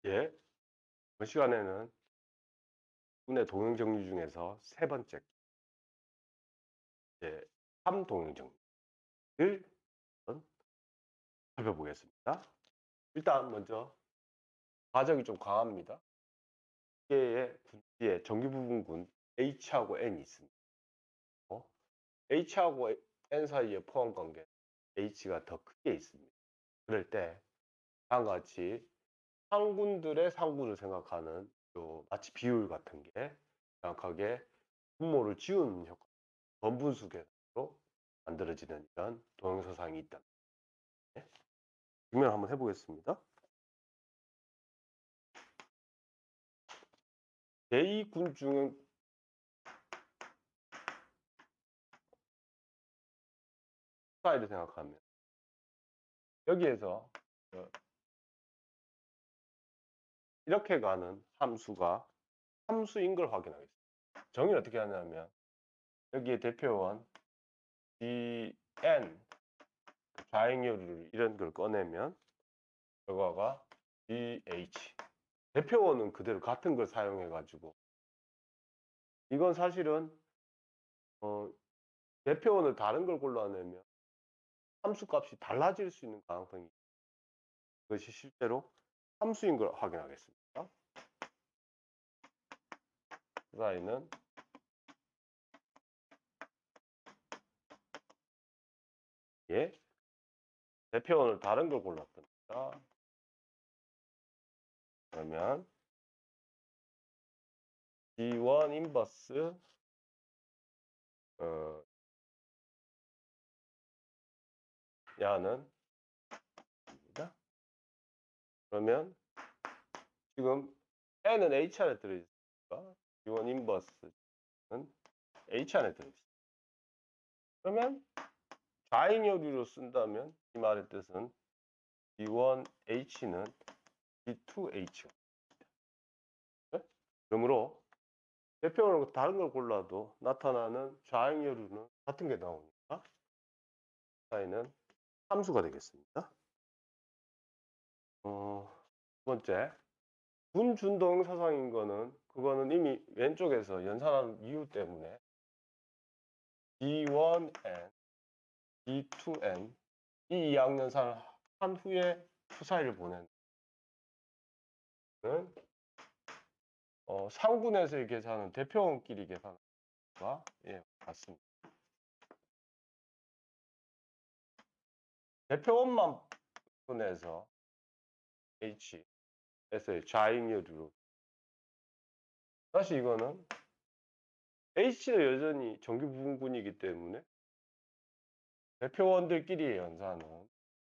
예, 이번 시간에는 국내 동형 정리 중에서 세 번째, 예, 3동형 정리를 한번 살펴보겠습니다. 일단 먼저 가정이 좀 강합니다. 기계의 군지에 전기부분군 H하고 N이 있습니다. H하고 N 사이의 포항 관계 H가 더 크게 있습니다. 그럴 때 다음과 같이 상군들의 상군을 생각하는 요 마치 비율 같은 게 정확하게 분모를 지우는 효과, 번분수 계산으로 만들어지는 이런 동영상이 있다. 네. 증명 한번 해보겠습니다. 제2군 중형 스타일을 생각하면 여기에서 이렇게 가는 함수가 함수인 걸 확인하겠습니다. 정의를 어떻게 하냐면 여기에 대표원 gn 좌행열을 이런 걸 꺼내면 결과가 gh, 대표원은 그대로 같은 걸 사용해 가지고 이건 사실은 대표원을 다른 걸 골라내면 함수 값이 달라질 수 있는 가능성이, 그것이 실제로 함수인 걸 확인하겠습니다. 그 사이는 예, 대표원을 다른 걸 골랐습니다. 그러면 G1 인버스 야는 입니다. 그러면 지금 N은 H 안에 들어있으니까 G1 인버스는 H 안에 들어있습니다. 그러면 좌잉여류로 쓴다면 이 말의 뜻은 G1H는 G2H가 됩니다. 그러므로 대표원을 다른 걸 골라도 나타나는 좌잉여류는 같은 게 나오니까 사이는 함수가 되겠습니다. 두 번째, 분준동 사상인 거는 그거는 이미 왼쪽에서 연산하는 이유 때문에 D1n, D2n 이 이항연산을 한 후에 수사를 보내는 상군에서의 계산은 대표원끼리 계산과 같습니다. 대표원만 분해서 H에서의 좌잉여류로, 다시 이거는 H는 여전히 정규부분군이기 때문에 대표원들끼리의 연산은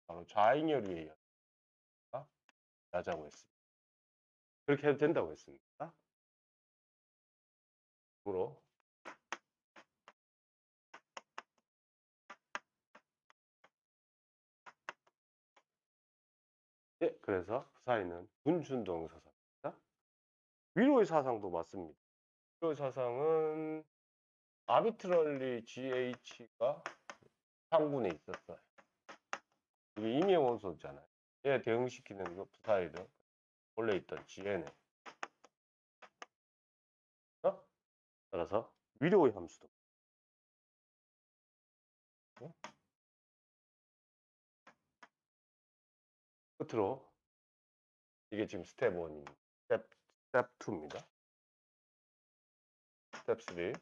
바로 좌잉여류의 연산과 나자고 했습니다. 그렇게 해도 된다고 했습니다. 으로 예, 그래서 그 사이는 분준동 사상입니다. 위로의 사상도 맞습니다. 위로의 사상은 아비트럴리 GH가 상군에 있었어요. 이게 임의 원소잖아요. 얘 대응시키는 그 부사일은 원래 있던 GN에. 따라서 위로의 함수도. 끝으로 이게 지금 스텝 1입니다. 스텝 2입니다. 스텝 3.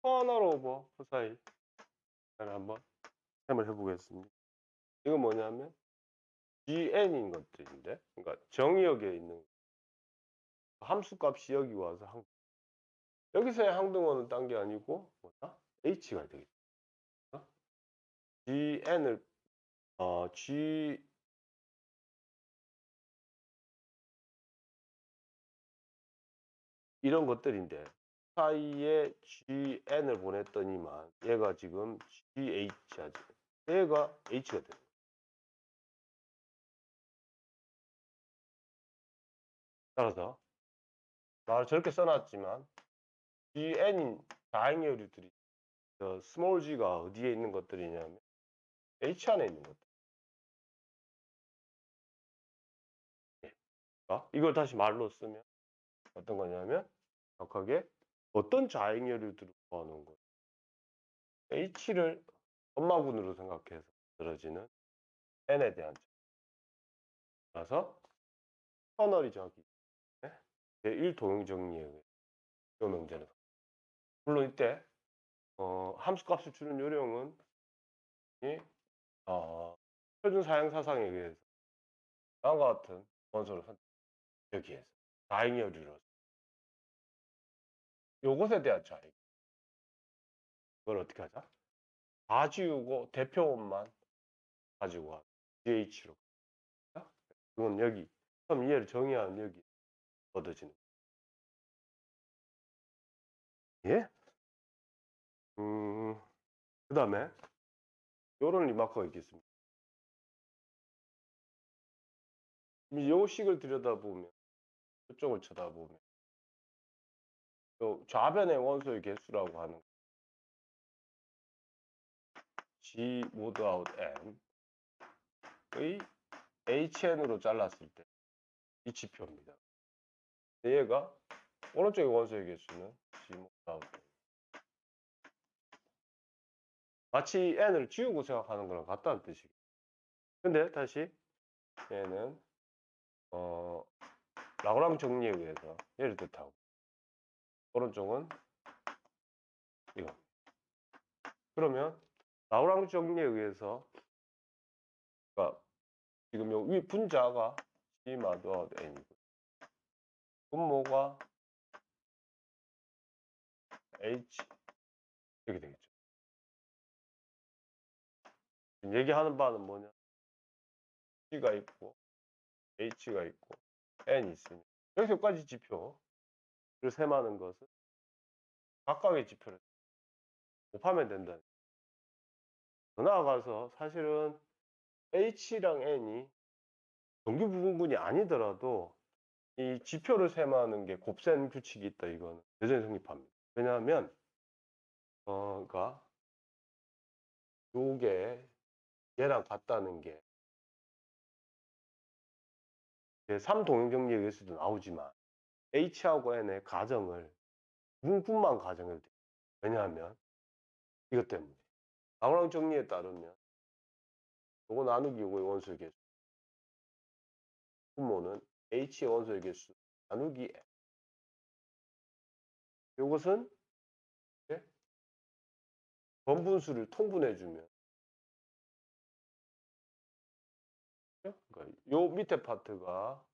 코어널 오버 부사일 한번 셈을 해보겠습니다. 이건 뭐냐면 GN인 것들인데, 그러니까 정의역에 있는 함수값이 여기 와서 여기서의 항등원은 딴 게 아니고 뭐다? H가 되겠다. GN을 G 이런 것들인데 사이에 GN을 보냈더니만 얘가 지금 GH하지. 얘가 H가 돼요. 따라서 말을 저렇게 써놨지만 GN인 다행여류들이 스몰 g가 어디에 있는 것들이냐면 H 안에 있는 것들. 예. 이걸 다시 말로 쓰면 어떤 거냐면 정확하게 어떤 좌익열을 구하는 거예요. H를 엄마군으로 생각해서 만들어지는 N에 대한 따라서 터널이 정확히 제1 동형정리에 의해 요 명제는 물론 이때 함수값을 주는 요령은 이 표준 사형 사상에 의해서 다음과 같은 원소를 여기에서 좌익열이로 요것에 대한 좌익 그걸 어떻게 하자? 다 지우고 대표원만 가지고 가 GH로 그건 여기 처음 이해를 정의하는 여기 얻어지는 예? 그 다음에 요런 리마커가 있겠습니다. 요 식을 들여다보면 이쪽을 쳐다보면 요 좌변의 원소의 개수라고 하는 G mod out n의 HN으로 잘랐을 때 이 지표입니다. 얘가 오른쪽의 원소의 개수는 G mod out n. 마치 n을 지우고 생각하는 거랑 같다는 뜻이에요. 근데 다시 얘는 라그랑 정리에 의해서 얘를 뜻하고 오른쪽은 이거. 그러면 라그랑 정리에 의해서 그러니까 지금 요 위 분자가 G mod out n이고 분모가 H 이렇게 되겠죠. 얘기하는 바는 뭐냐? G가 있고 H가 있고 N이 있으니 여기서까지 지표를 셈하는 것은 각각의 지표를 곱하면 된다. 더 나아가서 사실은 H랑 N이 정규 부분군이 아니더라도 이 지표를 셈하는 게 곱셈 규칙이 있다. 이거는 여전히 성립합니다. 왜냐하면 그러니까 요게 얘랑 같다는 게 제3동형정리에 의해서도 나오지만 H하고 N의 가정을 부분만 가정을 돼. 왜냐하면 이것 때문에 라그랑 정리에 따르면 요거 나누기 요거의 원소의 개수 분모는 H의 원소의 개수 나누기 N. 요것은 번분수를 통분해주면 그러니까 요 밑에 파트가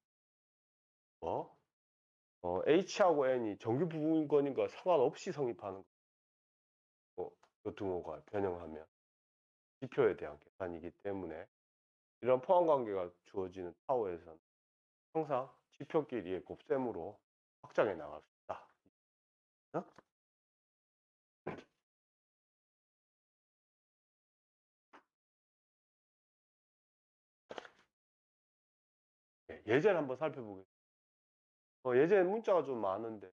H하고 N이 정규 부분권인과 상관없이 성립하는 요 등호가 변형하면 지표에 대한 계산이기 때문에 이런 포함 관계가 주어지는 타워에서는 항상 지표끼리의 곱셈으로 확장해 나갈 수 있다. 예제를 한번 살펴보겠습니다. 예제는 문자가 좀 많은데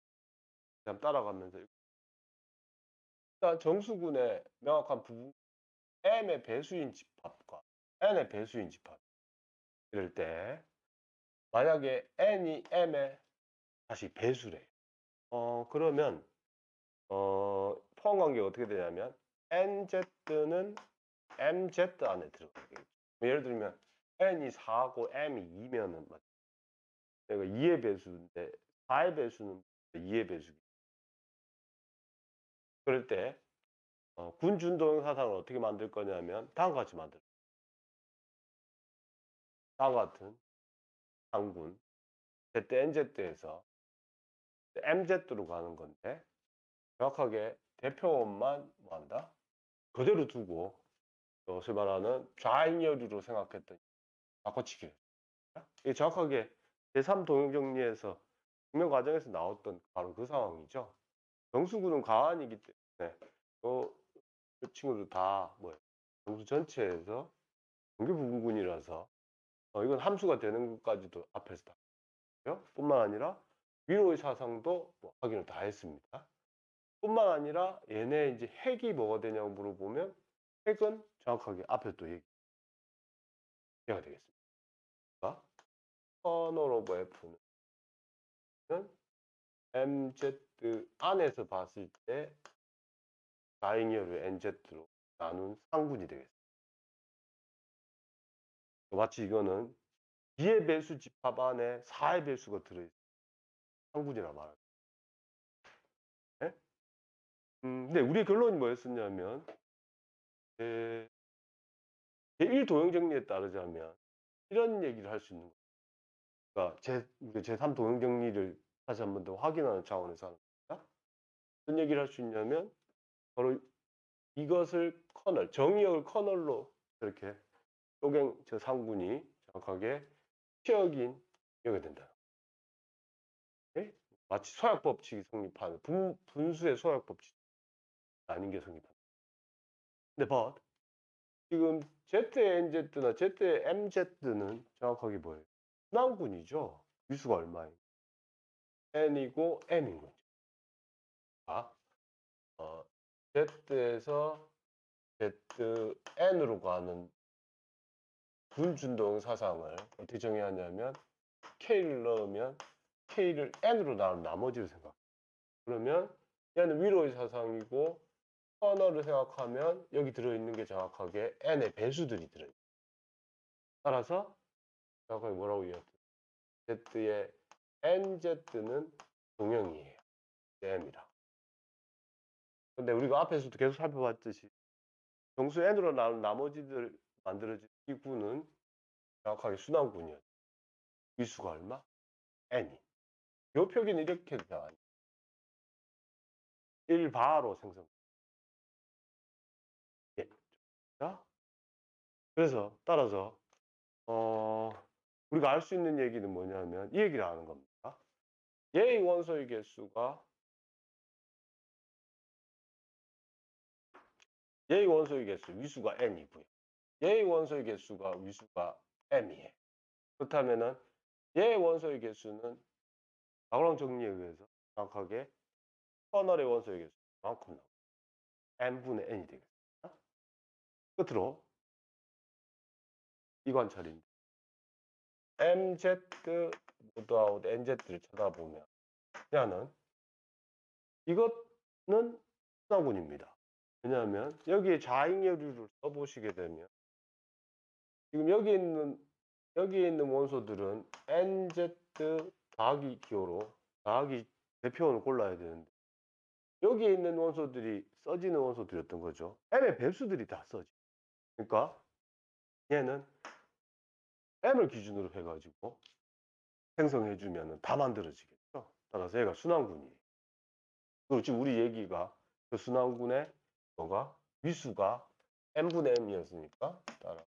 그냥 따라가면서 일단 정수군의 명확한 부분 m의 배수인 집합과 n의 배수인 집합 이럴 때 만약에 n이 m의 다시 배수래. 그러면 포함 관계가 어떻게 되냐면 nz는 mz 안에 들어가겠죠. 예를 들면 n이 4고 m이 2면은 내가 2의 배수인데 4의 배수는 2의 배수기. 그럴 때 군준동형 사상을 어떻게 만들 거냐면 다음과 같이 만들. 다음과 같은 상군 ZNZ에서 MZ로 가는 건데 정확하게 대표원만 뭐한다? 그대로 두고 소위 말하는 좌익열이로 생각했던 바꿔치기를. 이게 정확하게 제3동형정리에서 증명 과정에서 나왔던 바로 그 상황이죠. 정수구는 가안이기 때문에 그 친구들 다 뭐예요? 정수 전체에서 정규 부분군이라서 이건 함수가 되는 것까지도 앞에서 다 했고요. 뿐만 아니라 위로의 사상도 뭐 확인을 다 했습니다. 뿐만 아니라 얘네 이제 핵이 뭐가 되냐고 물어보면 핵은 정확하게 앞에 또 얘기가 되겠습니다. 커널 오브 F는 MZ 안에서 봤을 때 다잉여를 NZ로 나눈 상군이 되겠습니다. 마치 이거는 2의 배수 집합 안에 4의 배수가 들어있는 상군이라 말합니다. 네? 근데 우리의 결론이 뭐였었냐면 제1도형 정리에 따르자면 이런 얘기를 할 수 있는 거예요. 그러니까 제3 도형 정리를 다시 한 번 더 확인하는 차원에서 하는 겁니다. 어떤 얘기를 할 수 있냐면 바로 이것을 커널, 정의역을 커널로 이렇게 저 상군이 정확하게 치역인 이렇게 된다. 네? 마치 소약 법칙이 성립하는 분수의 소약 법칙 아닌 게 성립한다. 근데 지금 ZNZ나 ZMZ는 정확하게 뭐예요? 순환군이죠. 위수가 얼마예요? n이고 m인 거죠. Z에서 Zn으로 가는 분준동 사상을 어떻게 정의하냐면 K를 넣으면 K를 N으로 나눈 나머지를 생각해요. 그러면 얘는 위로의 사상이고 커널을 생각하면 여기 들어있는 게 정확하게 N의 배수들이 들어있어요. 따라서 정확하게 뭐라고 이해할까요? Z의 NZ는 동형이에요. M이랑. 근데 우리가 앞에서도 계속 살펴봤듯이 정수 N으로 나눈 나머지들 만들어진 이 구는 정확하게 순환군이었죠. 위수가 얼마? N이. 이 표기는 이렇게 나와요. 1바로 생성. 예. 자, 그래서 따라서 우리가 알 수 있는 얘기는 뭐냐면 이 얘기를 하는 겁니다. 얘의 원소의 개수가 얘의 원소의 개수 위수가 n이고요. 얘의 원소의 개수가 위수가 m이에요. 그렇다면은 얘의 원소의 개수는 라그랑 정리에 의해서 정확하게 커널의 원소의 개수만큼 나옵니다. n분의 n이 되겠습니다. 끝으로 이 관찰인데 mz 모드아웃 nz를 쳐다보면 얘는 이것은 순환군입니다. 왜냐하면 여기에 좌잉여류를 써보시게 되면 지금 여기 있는 원소들은 nz 더하기 기호로 더하기 대표원을 골라야 되는데 여기에 있는 원소들이 써지는 원소들이었던 거죠. m의 배수들이 다 써지. 그러니까 얘는 m을 기준으로 해가지고 생성해주면 다 만들어지겠죠. 따라서 얘가 순환군이에요. 그리고 지금 우리 얘기가 그 순환군의 뭐가 위수가 n분의 m이었으니까 따라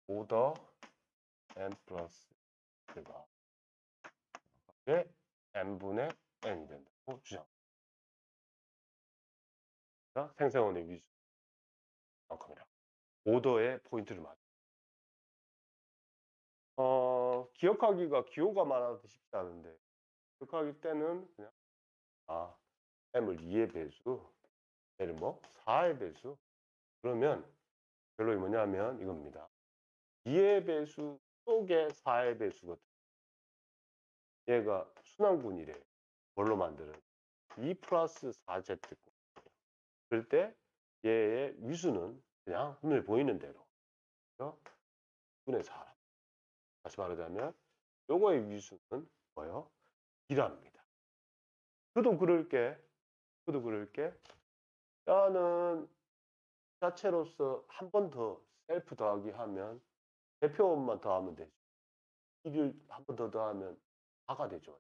오더 n 플러스 가 n분의 n이 된다고 주장합니다. 생성원의 위수만큼이라 오더의 포인트를 맞춰. 기억하기가 기호가 많아서 쉽지 않은데 기억하기 때는 그냥 m을 2의 배수, 얘를 뭐 4의 배수. 그러면 결론이 뭐냐면 이겁니다. 2의 배수 속에 4의 배수거든. 얘가 순환군이래. 뭘로 만드는? 2 플러스 4Z. 그럴 때 얘의 위수는 그냥 눈에 보이는 대로 2분의 4. 다시 말하자면 요거의 위수는 뭐예요? 2랍니다. 그도 그럴게. 나는 자체로서 한 번 더 셀프 더하기 하면 대표원만 더하면 되죠. 1을 한 번 더 더하면 4가 되죠.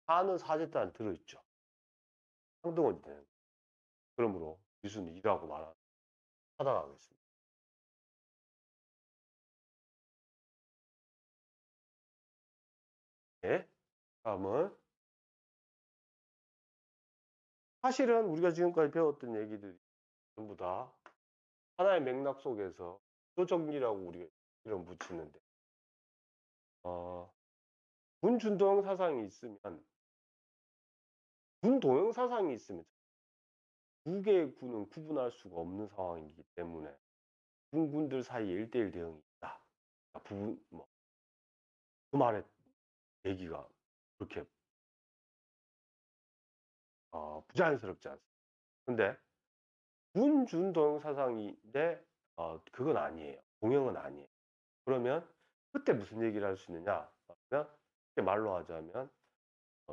4는 4Z 안에 들어있죠. 상등원이 되는 거예요. 그러므로 위수는 2라고 하겠습니다. 네. 다음은 사실은 우리가 지금까지 배웠던 얘기들이 전부 다 하나의 맥락 속에서 구조정리라고 우리가 이름 붙이는데 분준도형 사상이 있으면 분도형 사상이 있으면 두 개의 군은 구분할 수가 없는 상황이기 때문에 부분군들 사이에 1대1 대응이 있다. 그러니까 부분 그 말의 얘기가 그렇게 부자연스럽지 않습니다. 근데 군준 동영 사상인데 그건 아니에요. 동형은 아니에요. 그러면 그때 무슨 얘기를 할 수 있느냐? 그러면 쉽게 말로 하자면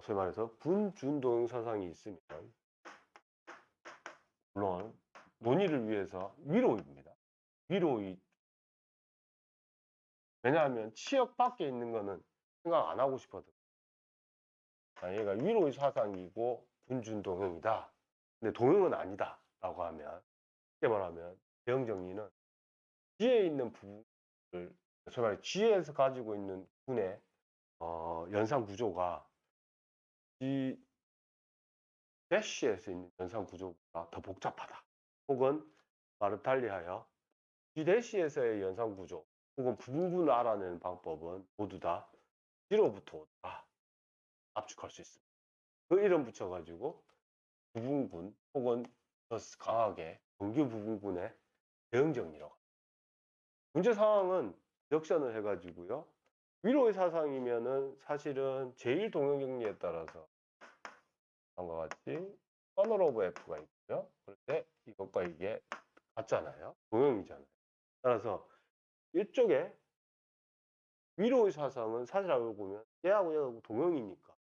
소위 말해서 군준 동영 사상이 있으면 물론 논의를 위해서 위로입니다. 위로의 왜냐하면 치역 밖에 있는 거는 생각 안 하고 싶어도 얘가 위로의 사상이고 군준 동형이다. 근데 동형은 아니다. 라고 하면 쉽게 말하면 대응 정리는 G에 있는 부분을 소위 말해 G에서 가지고 있는 군의 연산 구조가 G 대시에서 있는 연산 구조가 더 복잡하다. 혹은 말을 달리하여 G 대시에서의 연산 구조 혹은 부분군을 알아내는 방법은 모두 다 G로부터 오다. 압축할 수 있습니다. 그 이름 붙여가지고 부분군 혹은 더 강하게 정규 부분군의 대응 정리라고 합니다. 문제 상황은 역전을 해가지고요. 위로의 사상이면은 사실은 제1동형 정리에 따라서 다음과 같이 커널 오브 F가 있고요. 그럴 때 이것과 이게 같잖아요. 동형이잖아요. 따라서 이쪽에 위로의 사상은 사실 알고 보면 얘하고 얘하고 동형이니까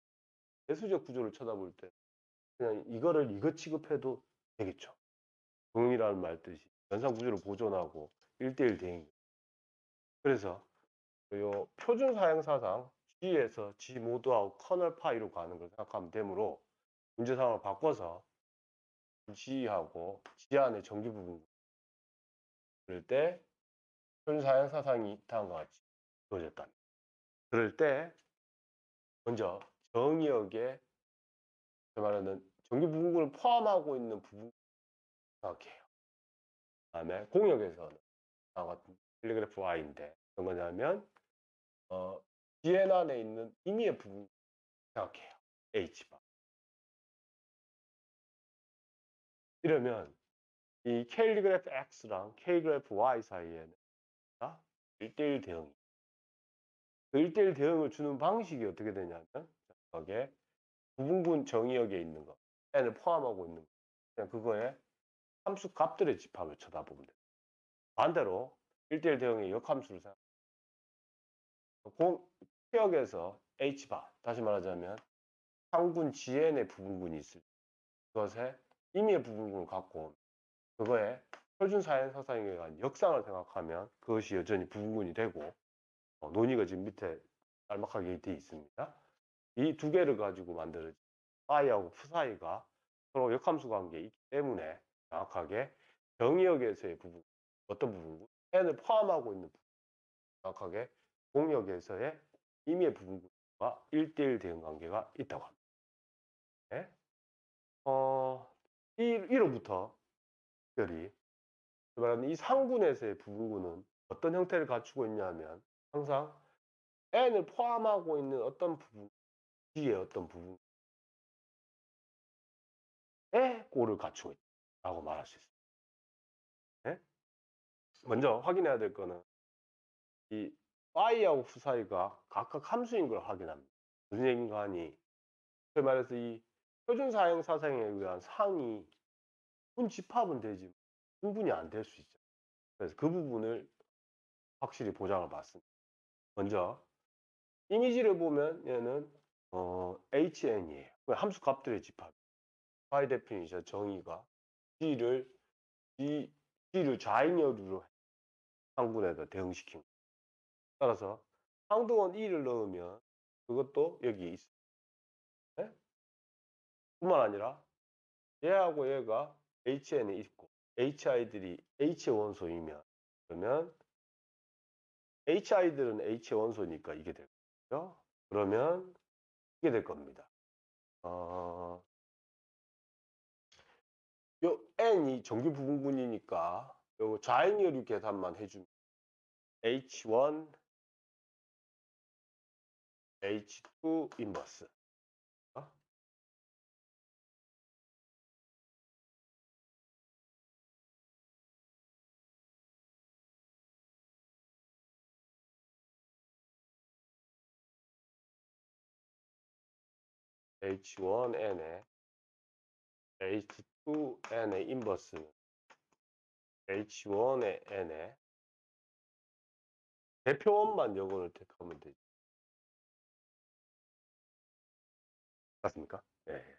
대수적 구조를 쳐다볼 때 그냥 이거를 이거 취급해도 되겠죠. 동형이라는 말 뜻이 연산 구조를 보존하고 1대1 대응. 그래서 요 표준 사행 사상 G에서 G 모드하고 커널 파이로 가는 걸 생각하면 되므로 문제 상황을 바꿔서 G하고 G 안에 정규 부분 그럴 때 표준 사행 사상이 다음과 같이 주어졌다. 그럴 때 먼저 정의역에 말하는 정규 부분을 포함하고 있는 부분 생각해요. 그다음에 공역에서는 다음과 같은 텔레그래프 Y인데 어떤 거냐면 GN 안에 있는 임의의 부분 생각해요. H바. 이러면 이 K그래프 X랑 K그래프 Y 사이에는 1대1 대응이. 그 1대1 대응을 주는 방식이 어떻게 되냐면 여기에 부분군 정의역에 있는 거 n을 포함하고 있는 거 그냥 그거에 함수 값들의 집합을 쳐다보면 돼요. 반대로 1대1 대응의 역함수를 생각해요. K역에서 H바 다시 말하자면 상군 GN의 부분군이 있을 때 그것에 임의의 부분군을 갖고 그거에 표준 사행 사상에 의한 역상을 생각하면 그것이 여전히 부분군이 되고 논의가 지금 밑에 짤막하게 되어 있습니다. 이 두 개를 가지고 만들어진 파이하고 프 사이가 서로 역함수 관계에 있기 때문에 정확하게 정의역에서의 부분, 어떤 부분군, n을 포함하고 있는 부분, 정확하게 공역에서의 임의의 부분과 1대1 대응 관계가 있다고 합니다. 네? 1호부터 특별히 말하는 이 상군에서의 부분군은 어떤 형태를 갖추고 있냐면 항상 n을 포함하고 있는 어떤 부분, G의 어떤 부분에 꼴을 갖추고 있다고 말할 수 있습니다. 네? 먼저 확인해야 될 거는 이 파이하고 후 사이가 각각 함수인 걸 확인합니다. 무슨 얘기인가 하니 소위 말해서 이 표준 사행 사상에 의한 상이 군 집합은 되지 분분이 안 될 수 있죠. 그래서 그 부분을 확실히 보장을 받습니다. 먼저 이미지를 보면 얘는 HN이에요. 함수 값들의 집합. 파이 데피니션 정의가 G를 좌익여류로 상군에다 대응시킨 거예요. 따라서 상등원 2를 넣으면 그것도 여기 있어요. 네? 뿐만 아니라 얘하고 얘가 HN에 있고 HI들이 H의 원소이면 그러면 HI들은 H의 원소니까 이게 될 거죠. 그러면 이게 될 겁니다. 요 N이 정규 부분군이니까 요 좌익여류 계산만 해주면 H1, H2 인버스 H1n의 H2n의 인버스는 H1의 n의 대표원만 역원을 택하면 되죠. 맞습니까? 예.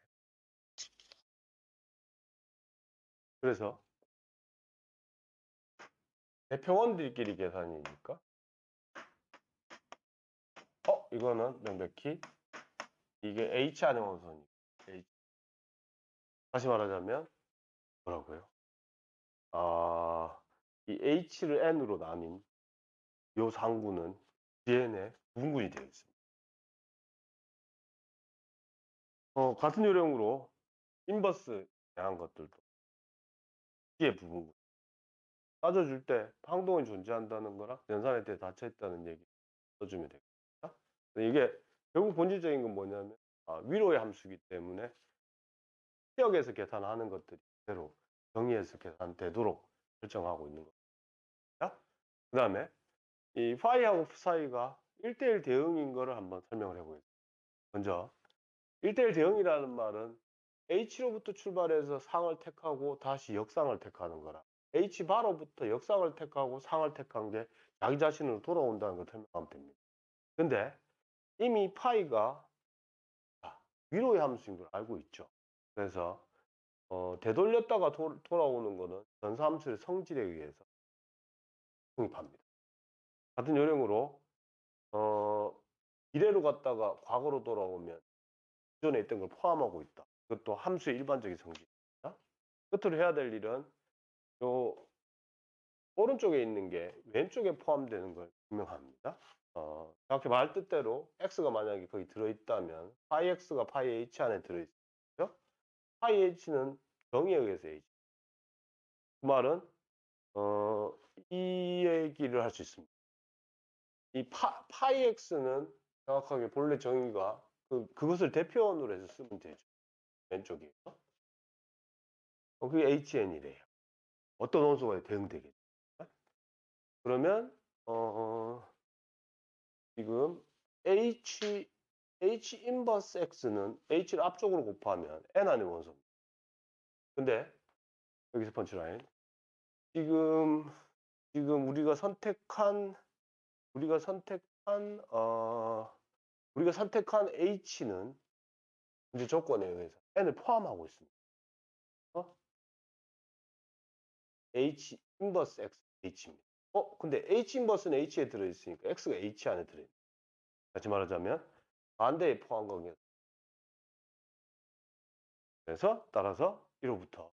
그래서 대표원들끼리 계산이니까 이거는 명백히 이게 H 안의 원소니까 다시 말하자면 뭐라고요? 이 H를 N으로 나뉜 요 상구는 DN에 부분군이 되어 있습니다. 같은 요령으로 인버스 대한 것들도 D의 부분군 따져줄 때 항동이 존재한다는 거랑 연산에 대해 닫혀있다는 얘기 써주면 되겠습니다. 이게 결국 본질적인 건 뭐냐면 위로의 함수이기 때문에 시역에서 계산하는 것들이 그대로 정의해서 계산되도록 설정하고 있는 겁니다. 그 다음에 이 파이하고 사이가 1대1 대응인 거를 한번 설명을 해보겠습니다. 먼저 1대1 대응이라는 말은 H로부터 출발해서 상을 택하고 다시 역상을 택하는 거라 H 바로부터 역상을 택하고 상을 택한 게 자기 자신으로 돌아온다는 걸 설명하면 됩니다. 근데 이미 파이가 위로의 함수인 걸 알고 있죠. 그래서 되돌렸다가 돌아오는 거는 전사함수의 성질에 의해서 성립합니다. 같은 요령으로 미래로 갔다가 과거로 돌아오면 기존에 있던 걸 포함하고 있다. 그것도 함수의 일반적인 성질입니다. 끝으로 해야 될 일은 요 오른쪽에 있는 게 왼쪽에 포함되는 걸 증명합니다. 정확히 말 뜻대로 x가 만약에 거기 들어있다면 파이 x가 파이 h 안에 들어있어요. 파이 h는 정의에 의해서 h. 그 말은 이 얘기를 할 수 있습니다. 이 파이 x는 정확하게 본래 정의가 그것을 대표원으로 해서 쓰면 되죠. 왼쪽이에요. 그게 hn이래요. 어떤 원소가 대응되겠죠. 그러면 지금 H 인버스 X는 H를 앞쪽으로 곱하면 N 안의 원소입니다. 근데 여기서 펀치라인. 지금 우리가 선택한 H는 이제 조건에 의해서 N을 포함하고 있습니다. H 인버스 X H입니다. 근데 H 인버스는 H에 들어있으니까 X가 H 안에 들어있습니다. 다시 말하자면 반대에 포함 관계. 그래서 따라서 1호부터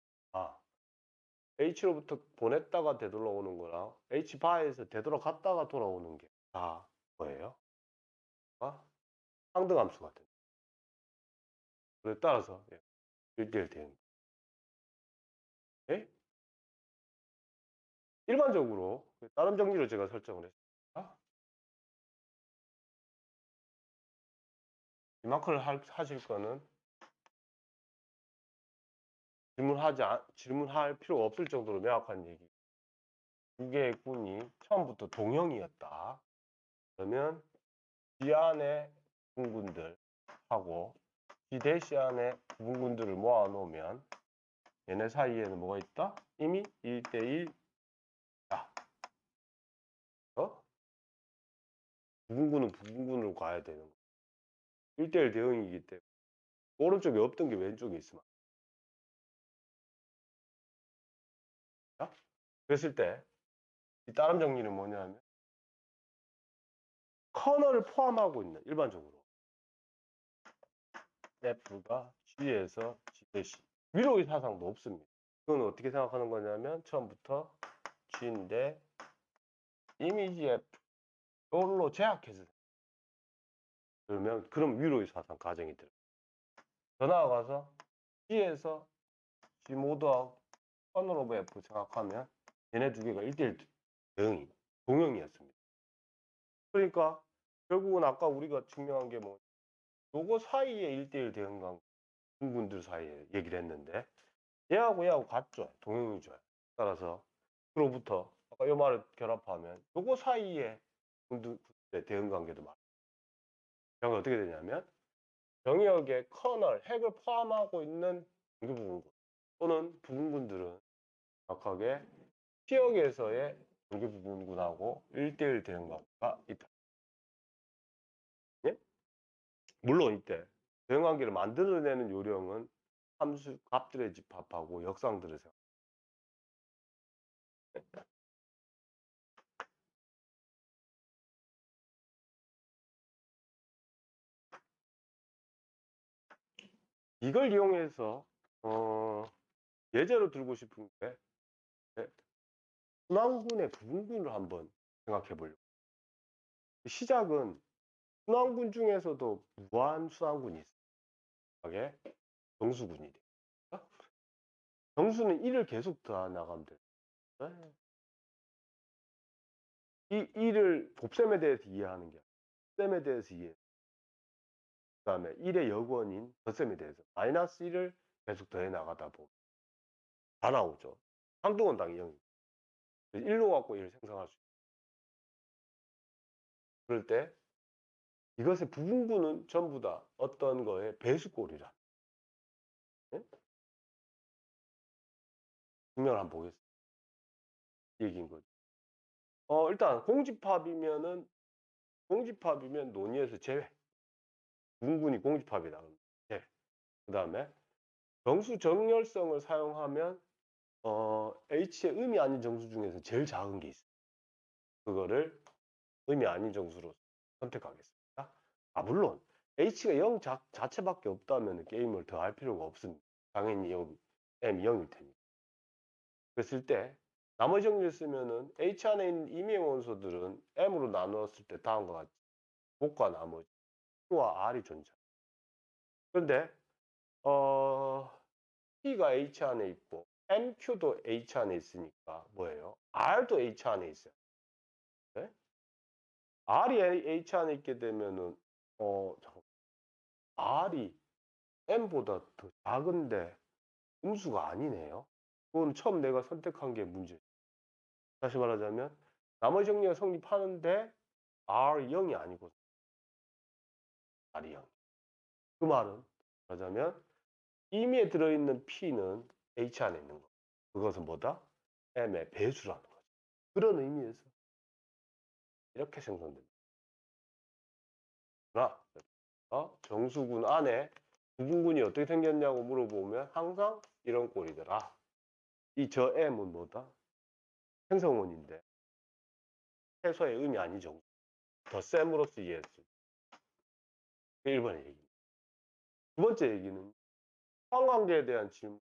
H로부터 보냈다가 되돌아오는 거랑 H 바에서 되돌아갔다가 돌아오는 게 다 뭐예요? 상등함수가 됩니다. 그래 따라서 1대1 대응. 네? 일반적으로 다른 정리로 제가 설정을 했습니다. 이만큼을 하실 거는 질문할 필요가 없을 정도로 명확한 얘기. 두 개의 군이 처음부터 동형이었다. 그러면 G 안에 분군들하고 G 대시 안에 부분군들을 모아 놓으면 얘네 사이에는 뭐가 있다? 이미 1대1 부분군은 부분군으로 가야 되는 거예요. 1대1 대응이기 때문에 오른쪽에 없던 게 왼쪽에 있으면 그랬을 때 이 다른 정리는 뭐냐면 커널을 포함하고 있는 일반적으로 F가 G에서 G 대시 위로의 사상도 없습니다. 이건 어떻게 생각하는 거냐면 처음부터 G인데 이미지 F 이걸로 제약해서 그럼 위로의 사상 가정이 들어요. 더 나아가서 G에서 G 모드하고 커널 오브 F 생각하면 얘네 두 개가 1대1 대응이 동형이었습니다. 그러니까 결국은 아까 우리가 증명한 게 뭐 요거 사이에 1대1 대응 관계 분들 사이에 얘기를 했는데 얘하고 같죠. 동형이죠. 따라서 그로부터 아까 요 말을 결합하면 요거 사이에 분들의 대응 관계도 맞아요. 그러면 어떻게 되냐면 병역의 커널, 핵을 포함하고 있는 정규 부분군 또는 부분군들은 정확하게 피역에서의 정규 부분군하고 1대1 대응 관계가 있다. 예? 물론 이때 대응 관계를 만들어내는 요령은 함수 값들의 집합하고 역상들을 생각. 이걸 이용해서 예제로 들고 싶은 게 순환군의 부분군을 한번 생각해 보려고. 시작은 순환군 중에서도 무한 순환군이 있어요. 정수군이 돼요. 정수는 1을 계속 더해 나가면 돼요. 이 1을 곱셈에 대해서 이해하는 게 아니라 곱셈에 대해서 이해. 그다음에 1의 역원인 덧셈에 대해서 마이너스 1을 계속 더해 나가다 보면 다 나오죠. 항등원당이 0. 1로 갖고 1을 생성할 수 있어요. 그럴 때 이것의 부분군은 전부 다 어떤 거에 배수꼴이라. 네? 증명을 한번 보겠습니다. 이 얘기인 거죠. 일단 공집합이면 논의에서 제외. 부분군이 공집합이다. 네. 그 다음에 정수 정렬성을 사용하면 H의 의미 아닌 정수 중에서 제일 작은 게 있어요. 그거를 의미 아닌 정수로 선택하겠습니다. 물론 H가 0 자체밖에 없다면 게임을 더 할 필요가 없습니다. 당연히 M이 0일 테니까. 그랬을 때 나머지 정리를 쓰면은 H 안에 있는 임의의 원소들은 M으로 나누었을 때 다음과 같이 곱과 나머지 Q와 R이 존재. 그런데 P가 H 안에 있고 MQ도 H 안에 있으니까 뭐예요? R도 H 안에 있어요. 네? R이 H 안에 있게 되면은 잠깐 R이 M보다 더 작은데 음수가 아니네요. 그건 처음 내가 선택한 게 문제예요. 다시 말하자면 나머지 정리가 성립하는데 R0이 아니고 R이 0. 그 말은 말하자면 임의에 들어있는 P는 H 안에 있는 거. 그것은 뭐다? M의 배수라는 거죠. 그런 의미에서 이렇게 생성됩니다. 그러나 정수군 안에 부분군이 어떻게 생겼냐고 물어보면 항상 이런 꼴이더라. 이 저 M은 뭐다? 생성원인데 해소의 의미 아니죠. 덧셈으로써 이해했을 때 1번의 얘기입니다. 두 번째 얘기는 상관관계에 대한 질문.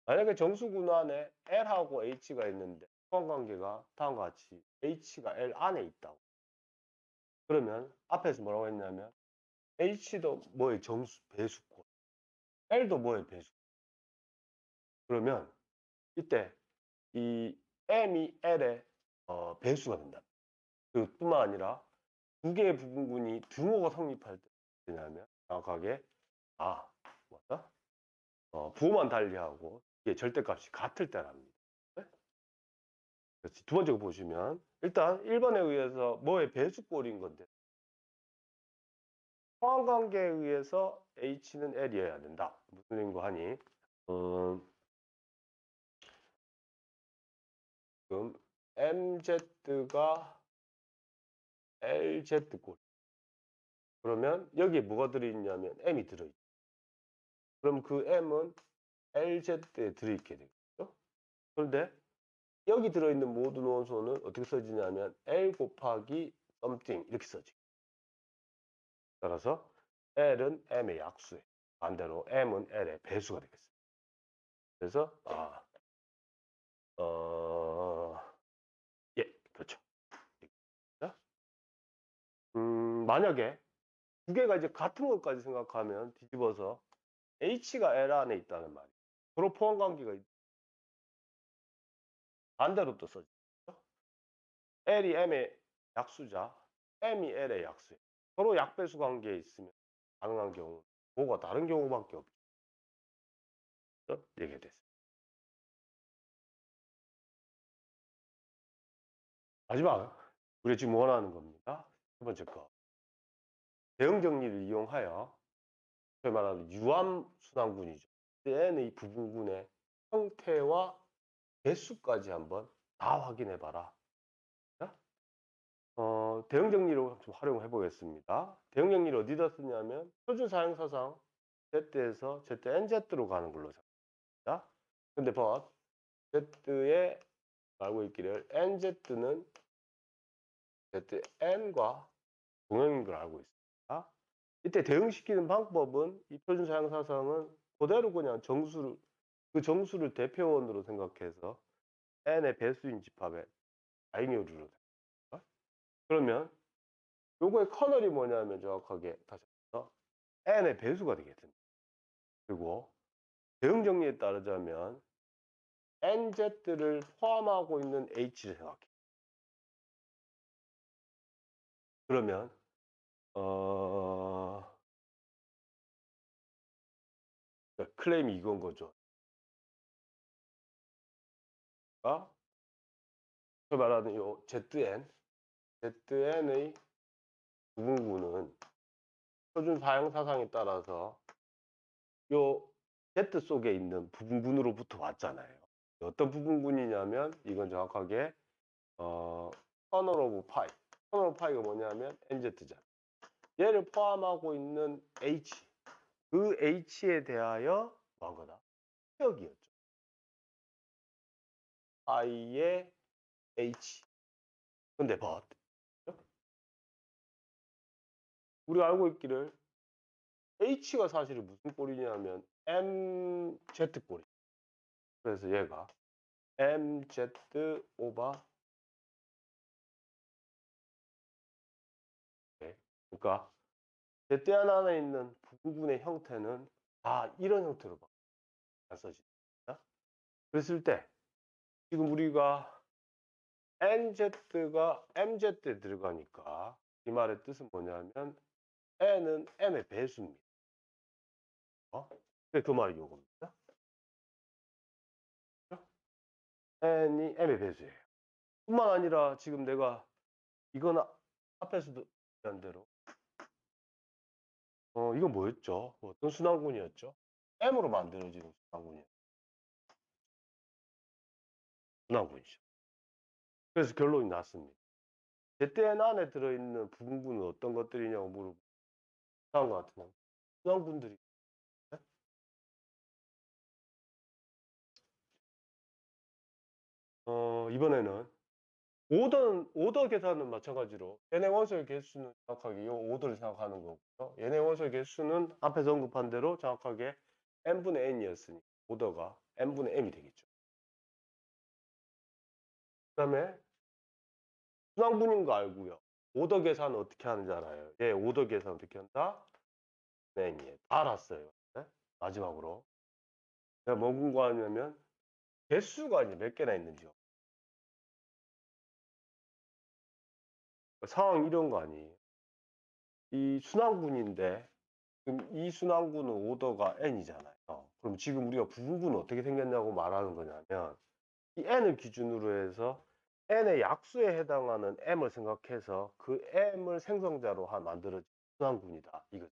만약에 정수군 안에 L하고 H가 있는데 상관관계가 다음과 같이 H가 L 안에 있다고. 그러면 앞에서 뭐라고 했냐면 H도 뭐의 정수 배수권, L도 뭐의 배수권. 그러면 이때 이 M이 L의 배수가 된다. 그뿐만 아니라 두 개의 부분군이 등호가 성립할 때 되냐면 정확하게 뭐다? 부호만 달리하고 이게 절대값이 같을 때랍니다. 네? 그렇지. 두 번째 거 보시면 일단 1번에 의해서 뭐의 배수꼴인 건데 상관관계에 의해서 H는 L이어야 된다. 무슨 얘기인가 하니 지금 MZ가 LZ꼴. 그러면 여기에 뭐가 들어있냐면 M이 들어있죠. 그럼 그 M은 LZ에 들어있게 되겠죠. 그런데 여기 들어있는 모든 원소는 어떻게 써지냐면 L 곱하기 something 이렇게 써지. 따라서 L은 M의 약수예요. 반대로 M은 L의 배수가 되겠습니다. 그래서 예, 그렇죠. 만약에 두 개가 이제 같은 것까지 생각하면 뒤집어서 H가 L 안에 있다는 말이에요. 서로 포함 관계가 반대로 또 써지죠. L이 M의 약수자, M이 L의 약수예요. 서로 약배수 관계에 있으면 가능한 경우, 뭐가 다른 경우밖에 없죠. 얘기가 됐어요. 마지막, 우리가 지금 원하는 겁니다. 세 번째 거. 대응 정리를 이용하여 소위 말하는 유함 순환군이죠. n의 부분군의 형태와 개수까지 한번 다 확인해 봐라. 대응 정리로 좀 활용해 보겠습니다. 대응 정리를 어디다 쓰냐면 표준 사용사상 Z에서 ZNZ로 가는 걸로 잡니다. 근데 but Z에 알고 있기를 NZ는 ZN과 동형인 걸 알고 있습니다. 이때 대응시키는 방법은 이 표준 사용사상은 그대로 그냥 정수를 그 정수를 대표원으로 생각해서 n의 배수인 집합에 다잉여루로 됩니다. 그러면 요거의 커널이 뭐냐면 정확하게 다시 한번 n의 배수가 되겠습니다. 그리고 대응 정리에 따르자면 nz를 포함하고 있는 h를 생각해. 그러면 클레임이 이건 거죠. 아, 그 말하는 요 zn의 부분구는 표준 사용 사상에 따라서 요 Z 속에 있는 부분군으로부터 왔잖아요. 어떤 부분군이냐면 이건 정확하게 커널 오브 파이. 커널 오브 파이가 뭐냐면 nz잖아. 얘를 포함하고 있는 h. 그 h에 대하여 뭐한 거다? 피역이었죠. i의 h. 근데 but 우리가 알고 있기를 h가 사실은 무슨 꼴이냐면 mz 꼴이. 그래서 얘가 mz 오버 그러니까 제때 안에 있는 부분의 형태는 다 이런 형태로 써집니다. 그랬을 때 지금 우리가 nz가 mz에 들어가니까 이 말의 뜻은 뭐냐면 n은 m의 배수입니다. 그 말이 요겁니다. n이 m의 배수예요. 뿐만 아니라 지금 내가 이건 앞에서도 얘기한 대로 이건 뭐였죠? 어떤 순환군이었죠? m으로 만들어지는 순환군이죠. 그래서 결론이 났습니다. ZN 안에 들어있는 부분은 어떤 것들이냐고 물어보고 다음과 같은 순환군들이 이번에는 오더 계산은 마찬가지로 얘네 원소의 개수는 정확하게 이 오더를 생각하는 거고요. 얘네 원소의 개수는 앞에서 언급한 대로 정확하게 n분의 n이었으니 오더가 n분의 m이 되겠죠. 그 다음에 순환군인 거 알고요. 오더 계산은 어떻게 하는지 알아요. 얘 오더 계산 어떻게 한다? 네, 다 알았어요. 네? 마지막으로 내가 뭐 궁금하냐면 개수가 이제 몇 개나 있는지요. 상황 이런 거 아니에요. 이 순환군인데 그럼 이 순환군은 오더가 n이잖아요. 그럼 지금 우리가 부분군은 어떻게 생겼냐고 말하는 거냐면 이 n을 기준으로 해서 n의 약수에 해당하는 m을 생각해서 그 m을 생성자로 만들어진 순환군이다. 이거죠.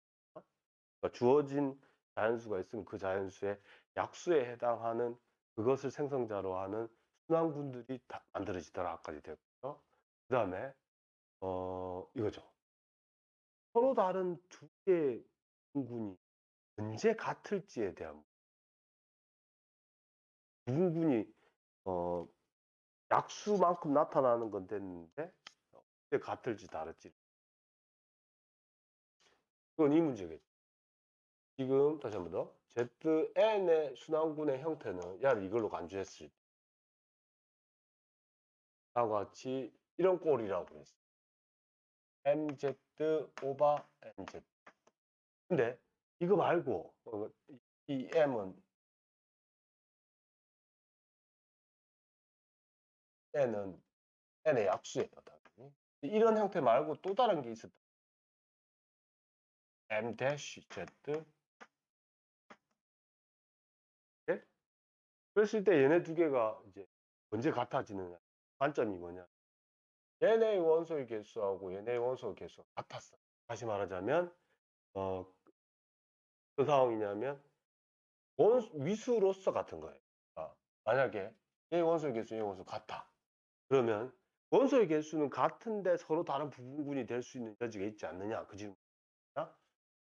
그러니까 주어진 자연수가 있으면 그 자연수의 약수에 해당하는 그것을 생성자로 하는 순환군들이 다 만들어지더라까지 됐고요. 그 다음에 이거죠. 서로 다른 두 개의 부분군이 언제 같을지에 대한 부분군이 약수만큼 나타나는 건 됐는데 언제 같을지 다를지 그건 이 문제겠죠. 지금 다시 한 번 더 ZN의 순환군의 형태는 야를 이걸로 간주했을 때 다음과 같이 이런 꼴이라고 했어요. MZ 오버 NZ. 근데 이거 말고 이 M은 N은 N의 약수예요. 당연히. 이런 형태 말고 또 다른 게 있었다. M-Z. 예? 그랬을 때 얘네 두 개가 이제 언제 같아지느냐. 관점이 뭐냐. 얘네의 원소의 개수하고 얘네의 원소의 개수가 같았어. 다시 말하자면 어떤 상황이냐면 위수로서 같은 거예요. 만약에 A 원소의 개수, A 원소 같다. 그러면 원소의 개수는 같은데 서로 다른 부분군이 될 수 있는 여지가 있지 않느냐 그 질문이야.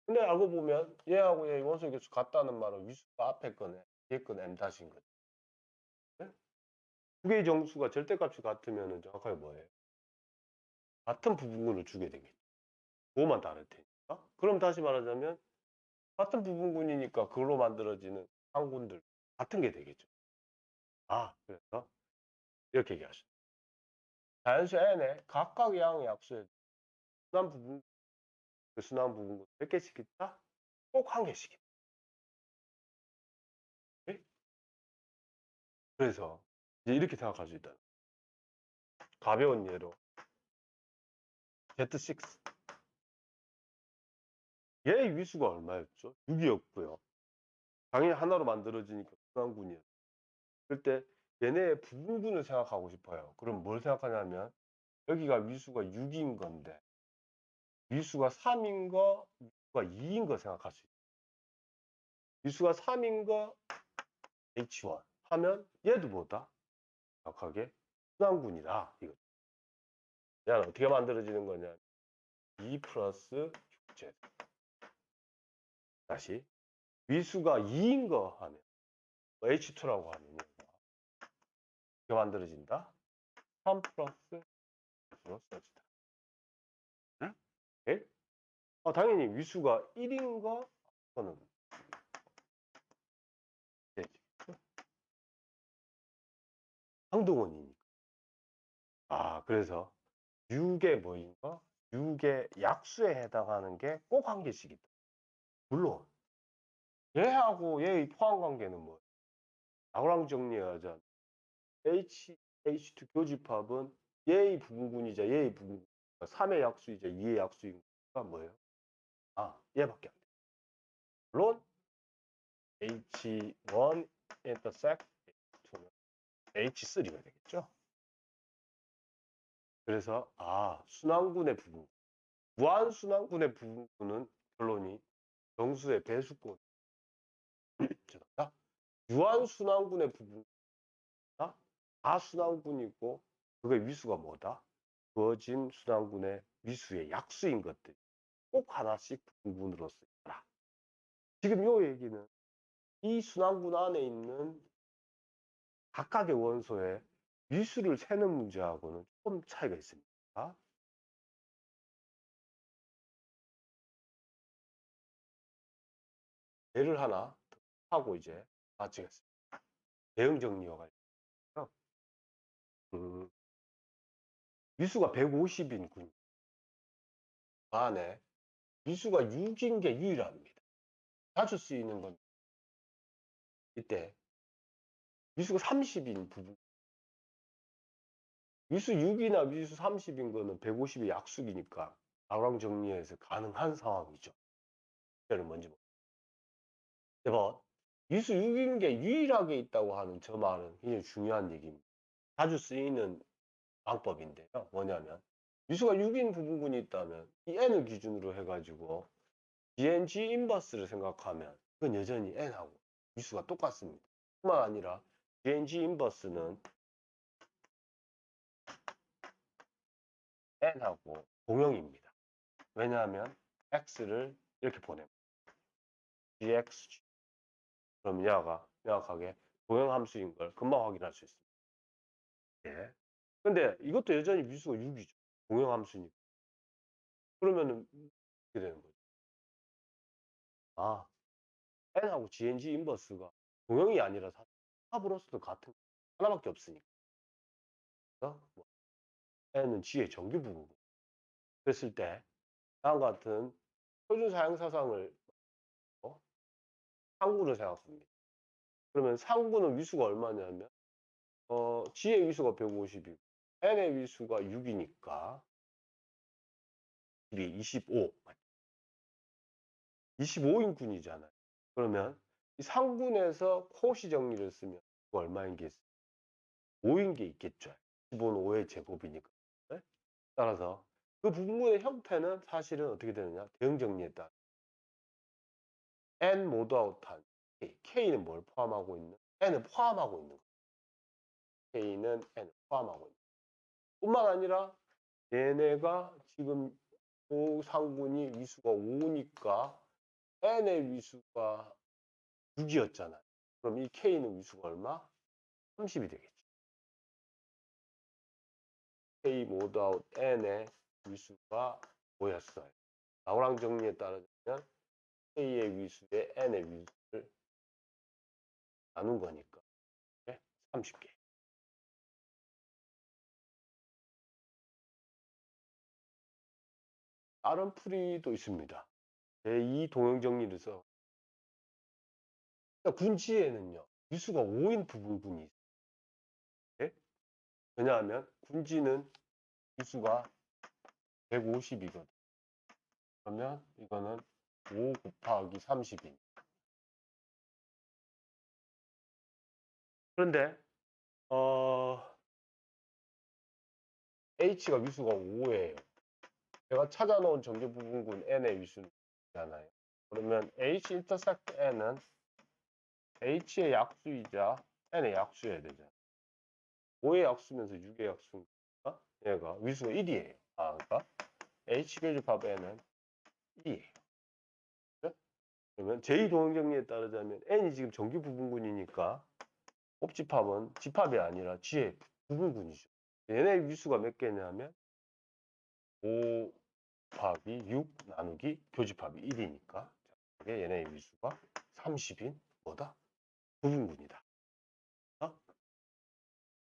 근데 알고 보면 얘하고 얘 원소의 개수 같다는 말은 위수가 앞에 거네 뒤에 건 m 다시인 거지. 네? 두 개의 정수가 절대값이 같으면 정확하게 뭐예요? 같은 부분군을 주게 되겠죠. 그거만 다를 테니까. 그럼 다시 말하자면 같은 부분군이니까 그걸로 만들어지는 상군들 같은 게 되겠죠. 그래서 이렇게 얘기하죠. 자연수 n에 각각의 양의 약수에 순환 부분, 그 순환 부분군 몇 개씩 있다? 꼭 한 개씩 있다. 네? 그래서 이제 이렇게 생각할 수 있다. 가벼운 예로 Z6 얘의 위수가 얼마였죠? 6이었고요. 당연히 하나로 만들어지니까 순환군이었죠. 그럴 때 얘네의 부분군을 생각하고 싶어요. 그럼 뭘 생각하냐면 여기가 위수가 6인 건데 위수가 3인 거, 위수가 2인 거 생각할 수 있어요. 위수가 3인 거 H1 하면 얘도 뭐다? 정확하게 순환군이다. 이거. 얘는 어떻게 만들어지는 거냐? 2 플러스 6Z. 다시 위수가 2인 거 하면 H2라고 하면 어떻게 만들어진다? 3 플러스 X로 써진다. 응? 오케이? 당연히 위수가 1인 거 그거는 되지. 상등원이니까. 그래서 6의 뭐인가? 6의 약수에 해당하는 게 꼭 한 개씩 있다. 물론 얘하고 얘의 포함 관계는 뭐예요? 라그랑 정리하자. H2 교집합은 얘의 부분군이자 얘의 부분군. 3의 약수이자 2의 약수인 가 뭐예요? 얘밖에 안 돼. 물론 H1 intersect H2는 H3가 되겠죠. 그래서 순환군의 부분, 무한순환군의 부분은 결론이 정수의 배수권. 죄송합니다. 유한순환군의 부분, 다순환군이고 그게 위수가 뭐다? 주어진 순환군의 위수의 약수인 것들 꼭 하나씩 부분으로서 있더라. 지금 이 얘기는 이 순환군 안에 있는 각각의 원소의 위수를 세는 문제하고는 좀 차이가 있습니다. 예를 하나 하고 이제 마치겠습니다. 대응 정리와 관련해서 위수가 150인 군 안에 위수가 6인 게 유일합니다. 자주 쓰이는 건 이때 위수가 30인 부분, 위수 6이나 위수 30인 거는 150이 약수이니까 나랑 정리해서 가능한 상황이죠. 이를 먼저 번 위수 6인 게 유일하게 있다고 하는 저 말은 굉장히 중요한 얘기입니다. 자주 쓰이는 방법인데요. 뭐냐면 위수가 6인 부분군이 있다면 이 n을 기준으로 해가지고 DNG 인버스를 생각하면 그건 여전히 n하고 위수가 똑같습니다. 뿐만 아니라 DNG 인버스는 n하고 동형입니다. 왜냐하면 x를 이렇게 보냅니다. dxg. 그럼 얘가 명확하게 동형함수인 걸 금방 확인할 수 있습니다. 예. 근데 이것도 여전히 위수가 6이죠. 동형함수니까. 그러면은 어떻게 되는 거죠? n하고 GNG 인버스가 동형이 아니라 합으로서도 같은 하나밖에 없으니까. 그래서 n은 g의 정규 부분. 그랬을 때 다음과 같은 표준 사용 사상을 상구를 생각합니다. 그러면 상구는 위수가 얼마냐면 g의 위수가 150이고 n의 위수가 6이니까 25. 25인군이잖아요. 그러면 이 상군에서 코시 정리를 쓰면 얼마인 게 있어요? 5인 게 있겠죠. 15는 5의 제곱이니까. 네? 따라서 그 부분의 형태는 사실은 어떻게 되느냐? 대응 정리에 따라 N 모드 아웃한 K는 뭘 포함하고 있는? N을 포함하고 있는 거예요. K는 N을 포함하고 있는 거예요. 뿐만 아니라 얘네가 지금 요 상군이 위수가 5니까 N의 위수가 6이었잖아요. 그럼 이 K는 위수가 얼마? 30이 되겠죠. K 모드 아웃 N의 위수가 5였어요. 라우랑 정리에 따르면 K의 위수에 N의 위수를 나눈 거니까 30개. 다른 풀이도 있습니다. 제2 동형 정리를 써. 그러니까 군지에는요, 위수가 5인 부분군이 있어요. 네? 왜냐하면 군지는 위수가 150이거든. 그러면 이거는 5 곱하기 30인. 그런데 H가 위수가 5예요. 제가 찾아놓은 정규 부분군 N의 위수잖아요. 그러면 H 인터섹트 N은 H의 약수이자 N의 약수여야 되잖아요. 5의 약수면서 6의 약수니까 얘가 위수가 1이에요. 그러니까 H 교집합 N은 1이에요. 그러면 제2 동형 정리에 따르자면 N이 지금 정규 부분군이니까 곱집합은 집합이 아니라 G의 부분군이죠. 얘네 위수가 몇 개냐면 5 곱하기 6 나누기 교집합이 1이니까 얘네의 위수가 30인 뭐다? 부분군이다.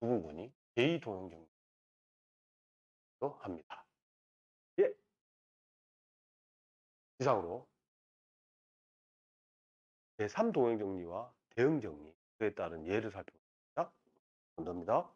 부분군이 제2 동형 정리로 합니다. 예, 이상으로 제3 동형 정리와 대응 정리에 따른 예를 살펴보겠습니다. 감사합니다.